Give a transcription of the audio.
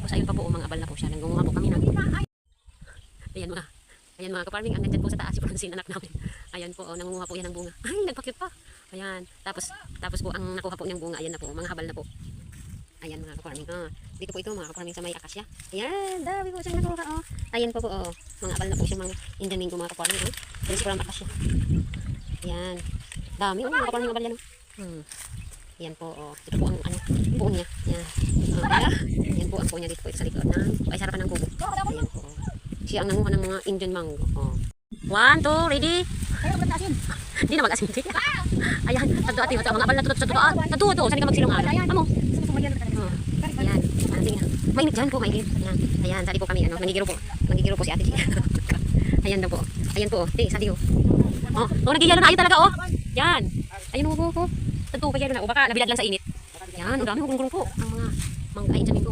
Tapos ayun pa po, mga abal na po siya. Nangunguha po kami ng... Ayan mga kaparming, ang nandyan po sa taas si Francine, anak namin. Ayan po, nangunguha po yan ng bunga. Ay, nagpakyut pa. Ayan. Tapos po, ang nakuha po niyang bunga, ayan na po, mga habal na po. Ayan mga kaparming. Dito po ito mga kaparming sa may akasya. Ayan, dami po siyang nakuha. Ayan po, mga abal na po siya, mga Indian mango mga kaparming. Ayan from akasya. Ayan. Dami mga kaparming abal yan. Ayan po, ito po ang buo niya. Ayan. Ayan po ang buo niya dito po ito sa likod ay sarapan ng kubo. Ayan po. Siya ang nanguha ng mga Indian mango. 1, 2, ready? Hindi na mag-asin. Ayan, tagdo ati mga abal na tutod sa tutoan. Tagdo, saan ka magsilong araw? Amo. Ayan. Sige na. Mainit dyan po, mainit. Ayan, sali po kami. Nangigiro po si ate. Ayan na po. Ayan po. Sali po. Nagigilo na. Ayun talaga, Yan. Ayun po. Tagdo pa yan na. O baka nabilad lang sa init. Yan, ang dami gulong-gulong po. Ang mga Indian mango.